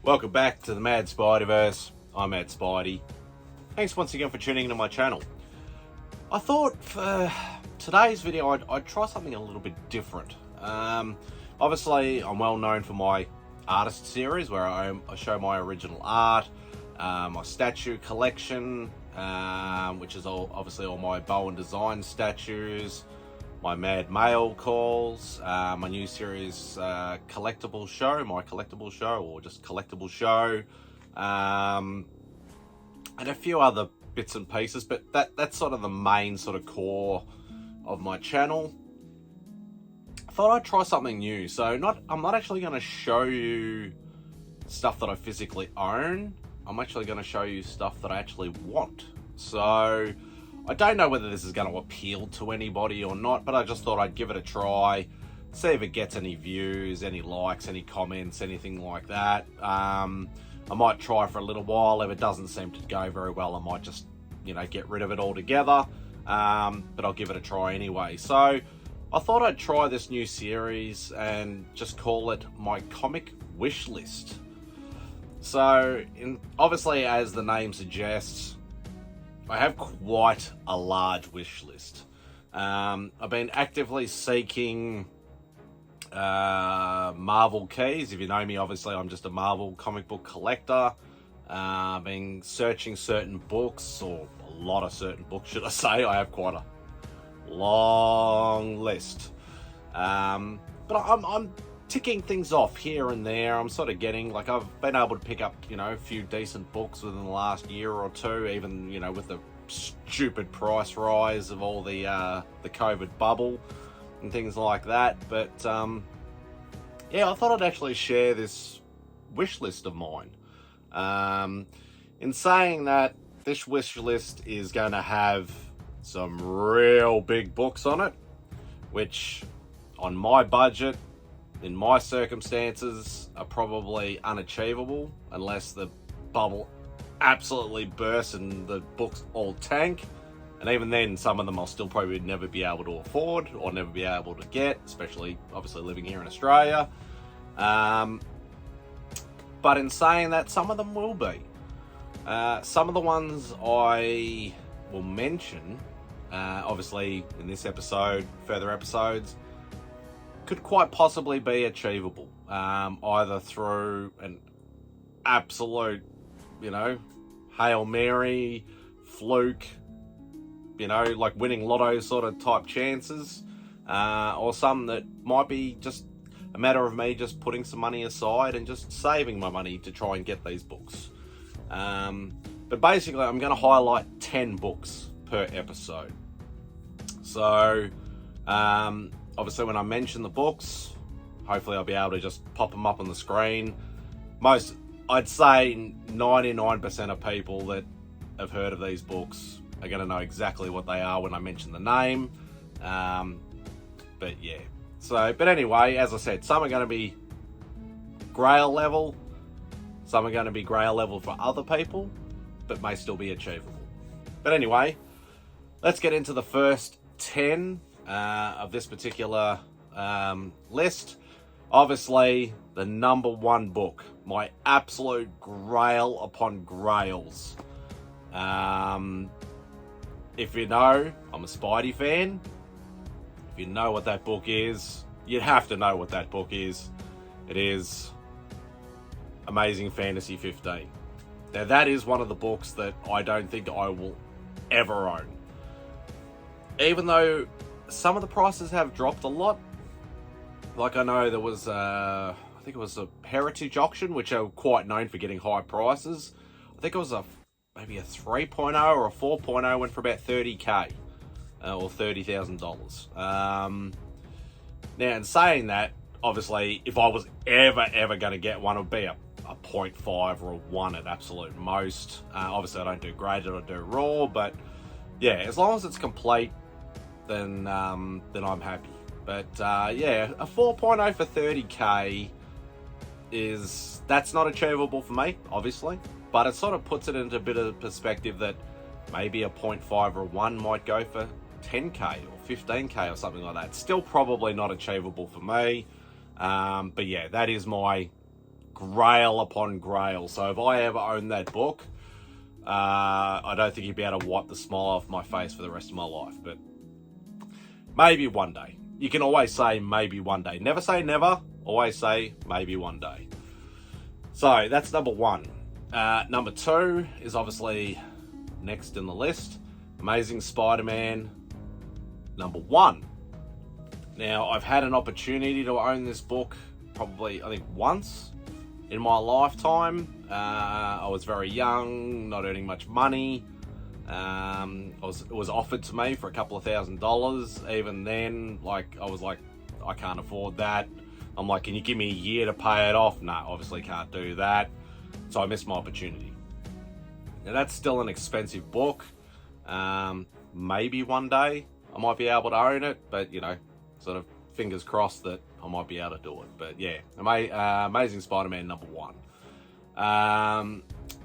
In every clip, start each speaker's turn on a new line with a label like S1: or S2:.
S1: Welcome back to the Mad Spiderverse. I'm Mad Spidey. Thanks once again for tuning into my channel. I thought for today's video I'd try something a little bit different. Obviously, I'm well known for my artist series where I show my original art, my statue collection, which is obviously all my Bowen Design statues, my Mad Mail calls, my new series collectible show, my collectible show, or just collectible show, and a few other bits and pieces, but that's sort of the main sort of core of my channel. I thought I'd try something new. So I'm not actually going to show you stuff that I physically own. I'm actually going to show you stuff that I actually want. So I don't know whether this is going to appeal to anybody or not, but I just thought I'd give it a try, see if it gets any views, any likes, any comments, anything like that. I might try for a little while. If it doesn't seem to go very well, I might just, get rid of it altogether. But I'll give it a try anyway. So I thought I'd try this new series and just call it my comic wish list. So obviously, as the name suggests, I have quite a large wish list. I've been actively seeking Marvel keys. If you know me, obviously I'm just a Marvel comic book collector. I've been searching certain books, or a lot of certain books, should I say. I have quite a long list. But I'm ticking things off here and there. I'm sort of getting, I've been able to pick up, a few decent books within the last year or two, even, with the stupid price rise of all the COVID bubble and things like that. But, yeah, I thought I'd actually share this wish list of mine. In saying that, this wish list is going to have some real big books on it, which on my budget, in my circumstances, are probably unachievable unless the bubble absolutely bursts and the books all tank. And even then, some of them I'll still probably never be able to afford or never be able to get, especially obviously living here in Australia. But in saying that, some of them will be. Some of the ones I will mention, obviously in this episode, further episodes, could quite possibly be achievable, either through an absolute, Hail Mary, fluke, like winning lotto sort of type chances, or some that might be just a matter of me just putting some money aside and just saving my money to try and get these books. But basically, I'm going to highlight 10 books per episode. So, obviously, when I mention the books, hopefully I'll be able to just pop them up on the screen. I'd say 99% of people that have heard of these books are going to know exactly what they are when I mention the name. But yeah. But anyway, as I said, some are going to be Grail level. Some are going to be Grail level for other people, but may still be achievable. But anyway, let's get into the first 10 of this particular list. Obviously, the number one book, my absolute grail upon grails. If you know, I'm a Spidey fan. If you know what that book is, you'd have to know what that book is. It is Amazing Fantasy 15. Now, that is one of the books that I don't think I will ever own. Even though some of the prices have dropped a lot. Like, I know there was, I think it was a Heritage auction, which are quite known for getting high prices. I think it was maybe a 3.0 or a 4.0 went for about $30,000 or $30,000. Now, in saying that, obviously, if I was ever going to get one, it would be a 0.5 or a 1 at absolute most. Obviously, I don't do graded, I do raw, but yeah, as long as it's complete, then I'm happy. But yeah, a 4.0 for $30,000 that's not achievable for me, obviously, but it sort of puts it into a bit of perspective that maybe a 0.5 or a 1 might go for $10,000 or $15,000 or something like that. Still probably not achievable for me. But yeah, that is my grail upon grail. So if I ever own that book, I don't think you'd be able to wipe the smile off my face for the rest of my life. But maybe one day. You can always say maybe one day. Never say never. Always say maybe one day. So that's number one. Number two is obviously next in the list. Amazing Spider-Man number one. Now, I've had an opportunity to own this book probably, I think, once in my lifetime. I was very young, not earning much money. It was offered to me for a couple of $1,000s. Even then, I was like, I can't afford that. I'm like, can you give me a year to pay it off? No, obviously can't do that. So I missed my opportunity. Now, that's still an expensive book. Maybe one day I might be able to own it, but sort of fingers crossed that I might be able to do it. But yeah, Amazing Spider-Man number one.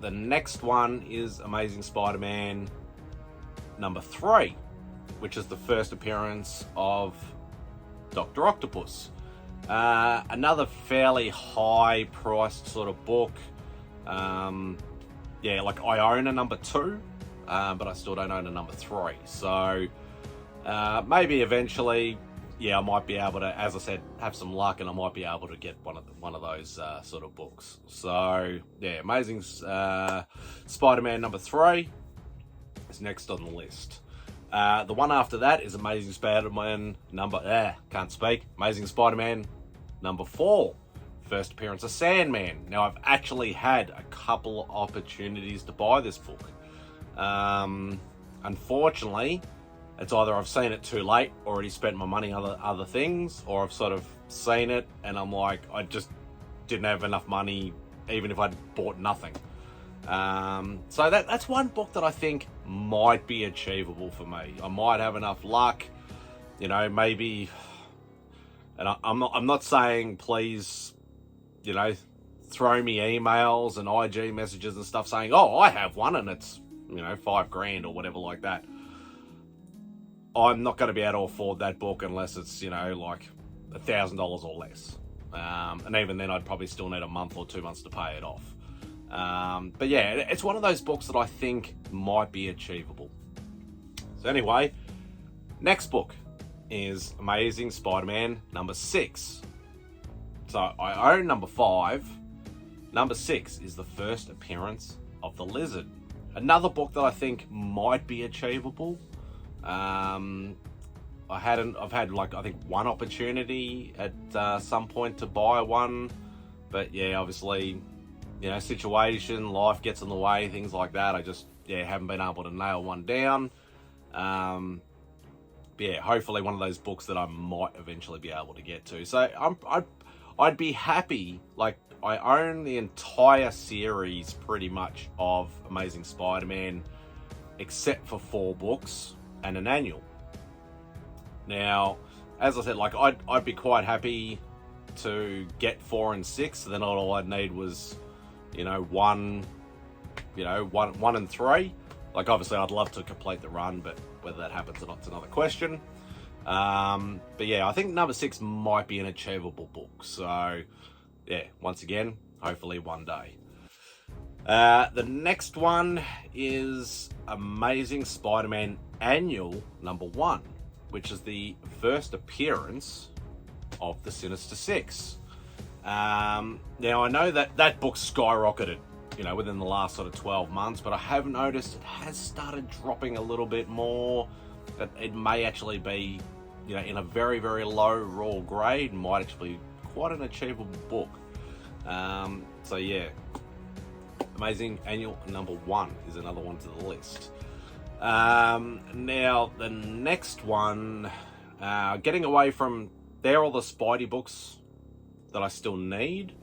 S1: The next one is Amazing Spider-Man number 3, which is the first appearance of Dr. Octopus. Another fairly high-priced sort of book. I own a number 2, but I still don't own a number 3. So maybe eventually, I might be able to, as I said, have some luck, and I might be able to get one of those sort of books. So yeah, Amazing Spider-Man number 3 is next on the list. The one after that is Amazing Spider-Man Amazing Spider-Man number 4, first appearance of Sandman. Now, I've actually had a couple of opportunities to buy this book. Unfortunately, it's either I've seen it too late, already spent my money on other things, or I've sort of seen it and I'm like, I just didn't have enough money, even if I'd bought nothing. So that's one book that I think might be achievable for me. I might have enough luck, maybe. And I'm not saying please, throw me emails and IG messages and stuff saying, oh, I have one and it's, $5,000 or whatever like that. I'm not going to be able to afford that book unless it's, like $1,000 or less. And even then, I'd probably still need a month or 2 months to pay it off. But yeah, it's one of those books that I think might be achievable. So anyway, next book is Amazing Spider-Man number 6. So I own number 5. Number 6 is the first appearance of the Lizard. Another book that I think might be achievable. I've had I think one opportunity at some point to buy one, but yeah, obviously, situation, life gets in the way, things like that. I just haven't been able to nail one down. Hopefully one of those books that I might eventually be able to get to. So I'd be happy. Like, I own the entire series pretty much of Amazing Spider-Man, except for 4 books and an annual. Now, as I said, I'd be quite happy to get 4 and 6. So then all I'd need was, 1 and 3. Like, obviously, I'd love to complete the run, but whether that happens or not is another question. But yeah, I think number 6 might be an achievable book. So yeah, once again, hopefully one day. The next one is Amazing Spider-Man Annual number 1, which is the first appearance of the Sinister Six. Now, I know that book skyrocketed, within the last sort of 12 months, but I have noticed it has started dropping a little bit more. It may actually be, in a very, very low raw grade, might actually be quite an achievable book. So yeah, Amazing Annual number 1 is another one to the list. Now, the next one, getting away from, they're all the Spidey books that I still need.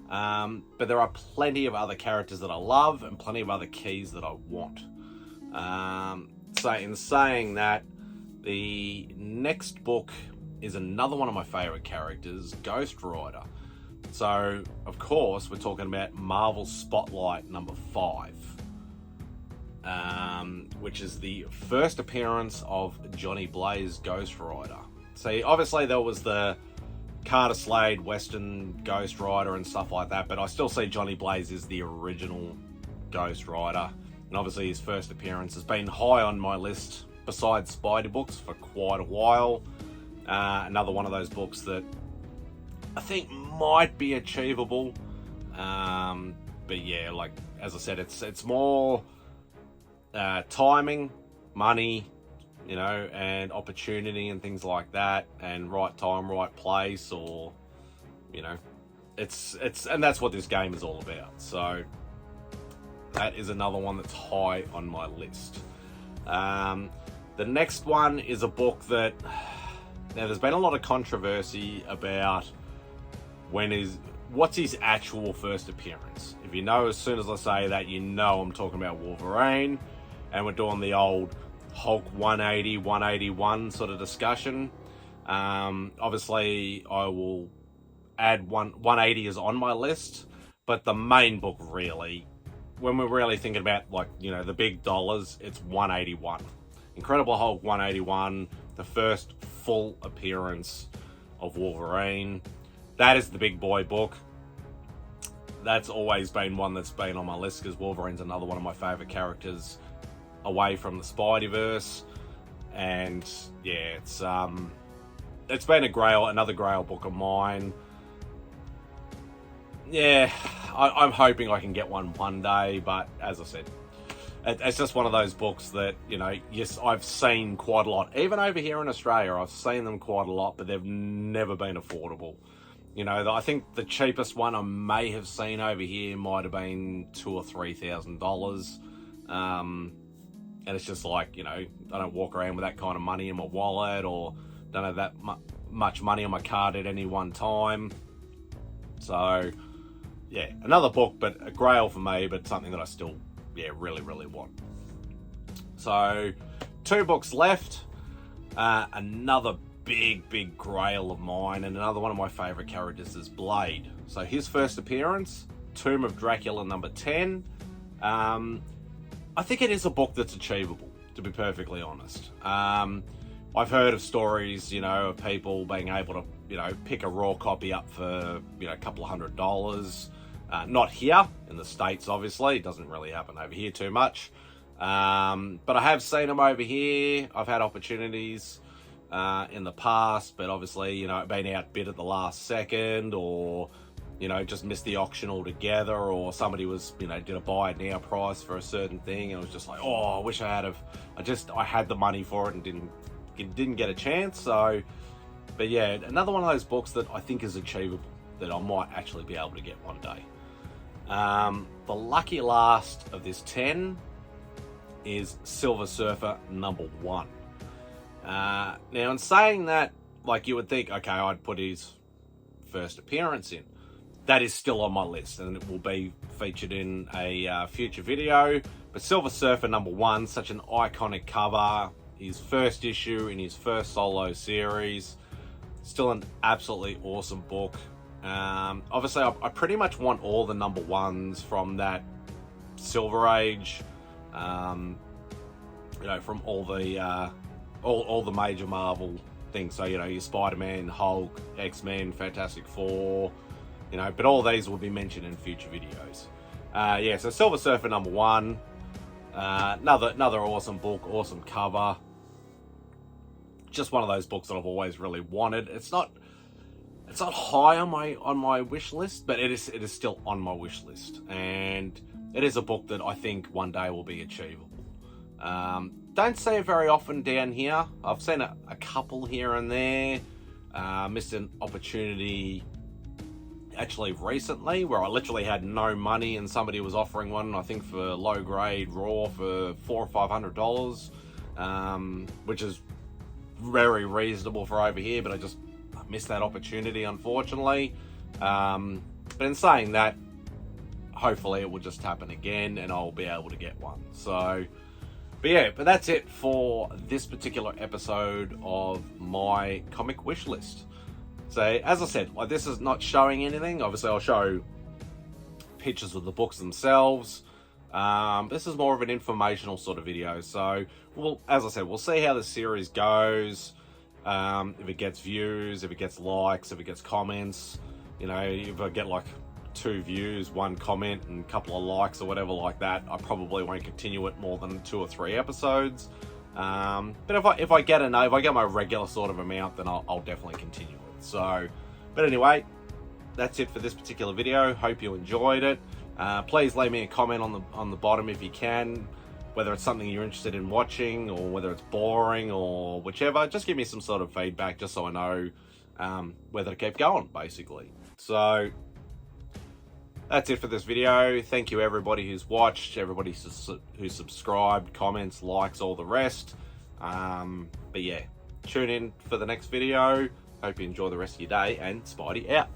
S1: But there are plenty of other characters that I love and plenty of other keys that I want. So in saying that, the next book is another one of my favorite characters, Ghost Rider. So, of course, we're talking about Marvel Spotlight number 5, which is the first appearance of Johnny Blaze Ghost Rider. See, obviously there was the Carter Slade, Western Ghost Rider and stuff like that, but I still see Johnny Blaze as the original Ghost Rider. And obviously his first appearance has been high on my list besides Spidey books for quite a while. Another one of those books that I think might be achievable. But yeah, like as I said, it's more timing, money, you know, and opportunity and things like that, and right time, right place, or you know, it's and that's what this game is all about. So that is another one that's high on my list. The next one is a book that now there's been a lot of controversy about what's his actual first appearance. If you know, as soon as I say that, you know I'm talking about Wolverine, and we're doing the old Hulk 180, 181 sort of discussion. Obviously, I will add 180 is on my list, but the main book really, when we're really thinking about, like, you know, the big dollars, it's 181. Incredible Hulk 181, the first full appearance of Wolverine. That is the big boy book. That's always been one that's been on my list because Wolverine's another one of my favourite characters away from the Spideyverse. And yeah, it's been another Grail book of mine. Yeah, I'm hoping I can get one day, but as I said, it's just one of those books that, you know, yes, I've seen quite a lot. Even over here in Australia, I've seen them quite a lot, but they've never been affordable. You know, I think the cheapest one I may have seen over here might have been $2,000 or $3,000. And it's just like, you know, I don't walk around with that kind of money in my wallet, or don't have that much money on my card at any one time. So, yeah, another book, but a Grail for me, but something that I still, yeah, really, really want. So, 2 books left. Another big Grail of mine, and another one of my favourite characters is Blade. So his first appearance, Tomb of Dracula number 10. I think it is a book that's achievable, to be perfectly honest. I've heard of stories, you know, of people being able to, you know, pick a raw copy up for, you know, a couple of $100. Not here in the States, obviously. It doesn't really happen over here too much. But I have seen them over here. I've had opportunities in the past, but obviously, you know, been outbid at the last second, or, you know, just missed the auction altogether, or somebody was, you know, did a buy it now price for a certain thing, and it was just like, oh, I wish I had the money for it and didn't get a chance. So, but yeah, another one of those books that I think is achievable, that I might actually be able to get one day. The lucky last of this 10 is Silver Surfer number 1. Now, in saying that, like, you would think, okay, I'd put his first appearance in. That is still on my list, and it will be featured in a future video. But Silver Surfer number 1, such an iconic cover. His first issue in his first solo series. Still an absolutely awesome book. Obviously, I pretty much want all the number 1s from that Silver Age. You know, from all the major Marvel things. So, you know, your Spider-Man, Hulk, X-Men, Fantastic Four, you know, but all these will be mentioned in future videos. Yeah, so Silver Surfer number 1, another awesome book, awesome cover. Just one of those books that I've always really wanted. It's not high on my wish list, but it is still on my wish list, and it is a book that I think one day will be achievable. Don't see it very often down here. I've seen a couple here and there. Missed an opportunity actually recently where I literally had no money and somebody was offering one, I think for low grade raw for $400 or $500, which is very reasonable for over here, but I just missed that opportunity, unfortunately. But in saying that, hopefully it will just happen again and I'll be able to get one. So, but yeah, but that's it for this particular episode of my comic wish list. So, as I said, like, this is not showing anything. Obviously, I'll show pictures of the books themselves. This is more of an informational sort of video. So, as I said, we'll see how the series goes. If it gets views, if it gets likes, if it gets comments, you know, if I get like 2 views, 1 comment, and a couple of likes or whatever like that, I probably won't continue it more than 2 or 3 episodes. But if I get my regular sort of amount, then I'll definitely continue it. So, but anyway, that's it for this particular video. Hope you enjoyed it. Please leave me a comment on the bottom if you can, whether it's something you're interested in watching or whether it's boring or whichever. Just give me some sort of feedback just so I know whether to keep going, basically. So that's it for this video. Thank you everybody who's watched, everybody who's subscribed, comments, likes, all the rest. But yeah, tune in for the next video. Hope you enjoy the rest of your day, and Spidey out.